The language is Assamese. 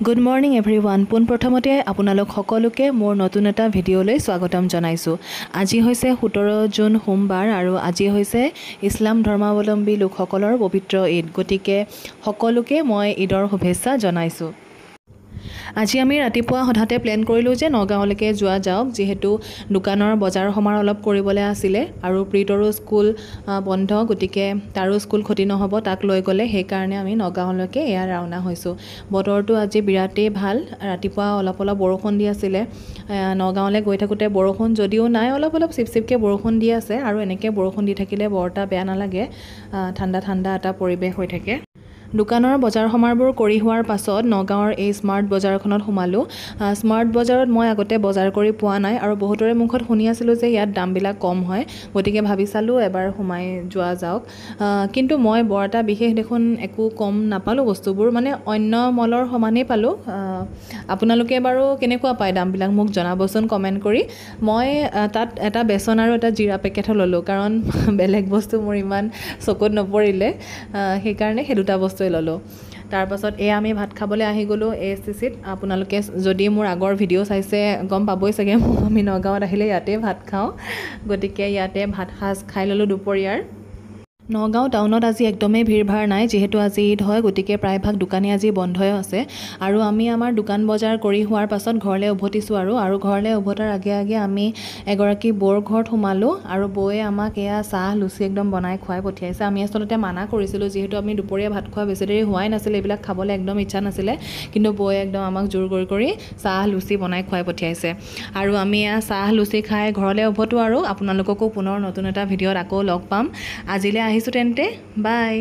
Good morning everyone. পোনপ্ৰথমতে আপোনালোক সকলোকে মোৰ নতুন এটা ভিডিঅ'লৈ স্বাগতম জনাইছোঁ। আজি হৈছে 17 জুন সোমবাৰ আৰু আজি হৈছে ইছলাম ধৰ্মাৱলম্বী লোকসকলৰ পবিত্ৰ ঈদ। গতিকে সকলোকে মই ঈদৰ শুভেচ্ছা জনাইছোঁ। আজি আমি ৰাতিপুৱা হঠাতে প্লেন কৰিলোঁ যে নগাঁৱলৈকে যোৱা যাওক, যিহেতু দোকানৰ বজাৰ সমাৰ অলপ কৰিবলৈ আছিলে আৰু প্ৰীতৰো স্কুল বন্ধ, গতিকে তাৰো স্কুল ক্ষতি নহ'ব তাক লৈ গ'লে, সেইকাৰণে আমি নগাঁৱলৈকে এয়া ৰাওনা হৈছোঁ। বতৰটো আজি বিৰাটেই ভাল, ৰাতিপুৱা অলপ অলপ বৰষুণ দি আছিলে। নগাঁৱলৈ গৈ থাকোঁতে বৰষুণ যদিও নাই, অলপ অলপ চিপচিপকৈ বৰষুণ দি আছে আৰু এনেকৈ বৰষুণ দি থাকিলে বৰ এটা বেয়া নালাগে, ঠাণ্ডা ঠাণ্ডা এটা পৰিৱেশ হৈ থাকে। দোকানৰ বজাৰ সমাৰবোৰ কৰি হোৱাৰ পাছত নগাঁৱৰ এই স্মাৰ্ট বজাৰখনত সোমালোঁ। স্মাৰ্ট বজাৰত মই আগতে বজাৰ কৰি পোৱা নাই আৰু বহুতৰে মুখত শুনি আছিলোঁ যে ইয়াত দামবিলাক কম হয়, গতিকে ভাবি চালোঁ এবাৰ সোমাই যোৱা যাওক। কিন্তু মই বৰ এটা বিশেষ দেখোন একো কম নাপালোঁ, বস্তুবোৰ মানে অন্য মলৰ সমানেই পালোঁ। আপোনালোকে বাৰু কেনেকুৱা পায় দামবিলাক মোক জনাবচোন কমেণ্ট কৰি। মই তাত এটা বেচন আৰু এটা জিৰা পেকেটো ল'লোঁ, কাৰণ বেলেগ বস্তু মোৰ ইমান চকুত নপৰিলে, সেইকাৰণে সেই দুটা বস্তুৱে ল'লোঁ। তাৰপাছত এয়া আমি ভাত খাবলৈ আহি গ'লোঁ ASTCত। আপোনালোকে যদি মোৰ আগৰ ভিডিঅ' চাইছে গম পাবই চাগে, আমি নগাঁৱত আহিলে ইয়াতে ভাত খাওঁ, গতিকে ইয়াতে ভাত সাজ খাই ল'লোঁ দুপৰীয়াৰ। নগাঁও টাউনত আজি একদমেই ভিৰ ভাৰ নাই, যিহেতু আজি ঈদ হয়, গতিকে প্ৰায়ভাগ দোকানী আজি বন্ধই আছে। আৰু আমি আমাৰ দোকান বজাৰ কৰি হোৱাৰ পাছত ঘৰলৈ উভতিছোঁ আৰু ঘৰলৈ উভতাৰ আগে আগে আমি এগৰাকী বৌৰ ঘৰত সোমালোঁ আৰু বৌয়ে আমাক এয়া চাহ লুচি একদম বনাই খুৱাই পঠিয়াইছে। আমি আচলতে মানা কৰিছিলোঁ, যিহেতু আমি দুপৰীয়া ভাত খোৱা বেছি দেৰি হোৱাই নাছিলে, এইবিলাক খাবলৈ একদম ইচ্ছা নাছিলে, কিন্তু বৌয়ে একদম আমাক জোৰ কৰি চাহ লুচি বনাই খুৱাই পঠিয়াইছে। আৰু আমি এয়া চাহ লুচি খাই ঘৰলৈ উভতোঁ আৰু আপোনালোককো পুনৰ নতুন এটা ভিডিঅ'ত আকৌ লগ পাম। আজিলৈ আহিছোঁ তেন্তে, বাই।